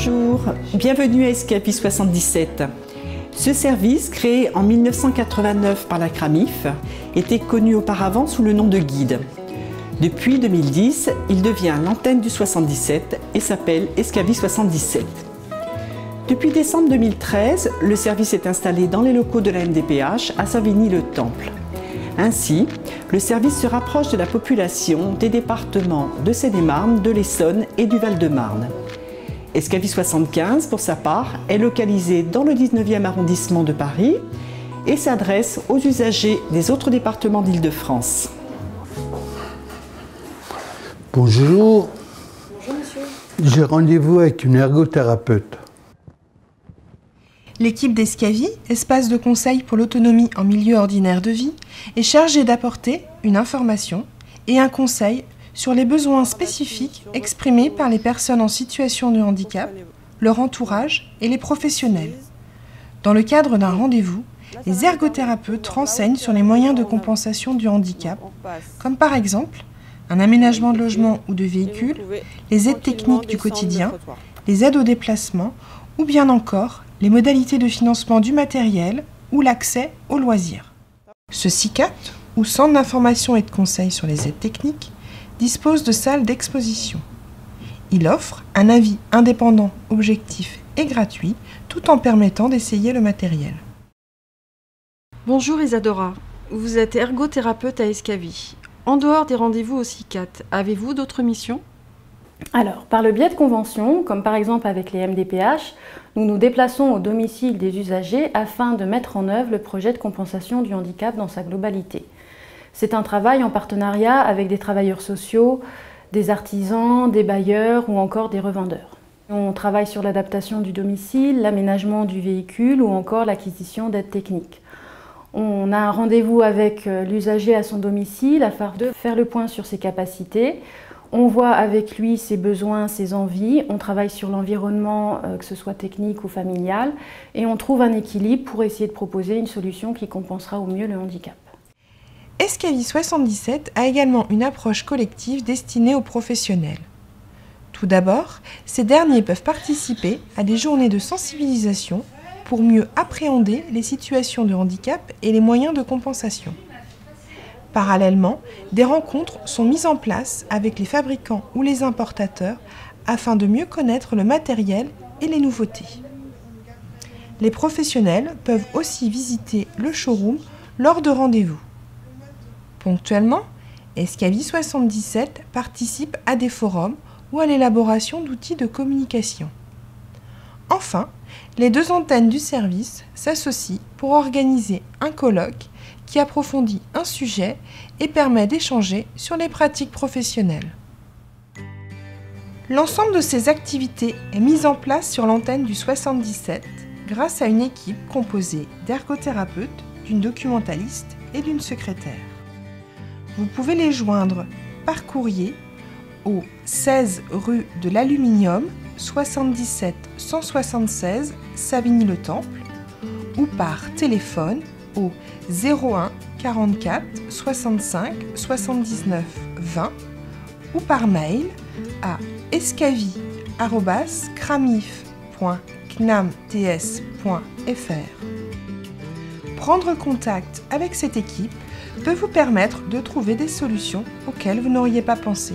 Bonjour, bienvenue à Escavi 77. Ce service, créé en 1989 par la CRAMIF, était connu auparavant sous le nom de Guide. Depuis 2010, il devient l'antenne du 77 et s'appelle Escavi 77. Depuis décembre 2013, le service est installé dans les locaux de la MDPH à Savigny-le-Temple. Ainsi, le service se rapproche de la population des départements de Seine-et-Marne, de l'Essonne et du Val-de-Marne. Escavi 75, pour sa part, est localisé dans le 19e arrondissement de Paris et s'adresse aux usagers des autres départements d'Île-de-France. Bonjour. Bonjour monsieur. J'ai rendez-vous avec une ergothérapeute. L'équipe d'Escavi, espace de conseil pour l'autonomie en milieu ordinaire de vie, est chargée d'apporter une information et un conseil sur les besoins spécifiques exprimés par les personnes en situation de handicap, leur entourage et les professionnels. Dans le cadre d'un rendez-vous, les ergothérapeutes renseignent sur les moyens de compensation du handicap, comme par exemple un aménagement de logement ou de véhicule, les aides techniques du quotidien, les aides au déplacement ou bien encore les modalités de financement du matériel ou l'accès aux loisirs. Ce CICAT, ou Centre d'information et de conseil sur les aides techniques, dispose de salles d'exposition. Il offre un avis indépendant, objectif et gratuit, tout en permettant d'essayer le matériel. Bonjour Isadora, vous êtes ergothérapeute à Escavi. En dehors des rendez-vous au CICAT, avez-vous d'autres missions ? Alors, par le biais de conventions, comme par exemple avec les MDPH, nous nous déplaçons au domicile des usagers afin de mettre en œuvre le projet de compensation du handicap dans sa globalité. C'est un travail en partenariat avec des travailleurs sociaux, des artisans, des bailleurs ou encore des revendeurs. On travaille sur l'adaptation du domicile, l'aménagement du véhicule ou encore l'acquisition d'aides techniques. On a un rendez-vous avec l'usager à son domicile afin de faire le point sur ses capacités. On voit avec lui ses besoins, ses envies, on travaille sur l'environnement, que ce soit technique ou familial, et on trouve un équilibre pour essayer de proposer une solution qui compensera au mieux le handicap. Escavi 77 a également une approche collective destinée aux professionnels. Tout d'abord, ces derniers peuvent participer à des journées de sensibilisation pour mieux appréhender les situations de handicap et les moyens de compensation. Parallèlement, des rencontres sont mises en place avec les fabricants ou les importateurs afin de mieux connaître le matériel et les nouveautés. Les professionnels peuvent aussi visiter le showroom lors de rendez-vous. Ponctuellement, Escavi 77 participe à des forums ou à l'élaboration d'outils de communication. Enfin, les deux antennes du service s'associent pour organiser un colloque qui approfondit un sujet et permet d'échanger sur les pratiques professionnelles. L'ensemble de ces activités est mis en place sur l'antenne du 77 grâce à une équipe composée d'ergothérapeutes, d'une documentaliste et d'une secrétaire. Vous pouvez les joindre par courrier au 16 rue de l'Aluminium, 77 176 Savigny-le-Temple ou par téléphone au 01 44 65 79 20 ou par mail à escavi@cramif.knamts.fr. Prendre contact avec cette équipe peut vous permettre de trouver des solutions auxquelles vous n'auriez pas pensé.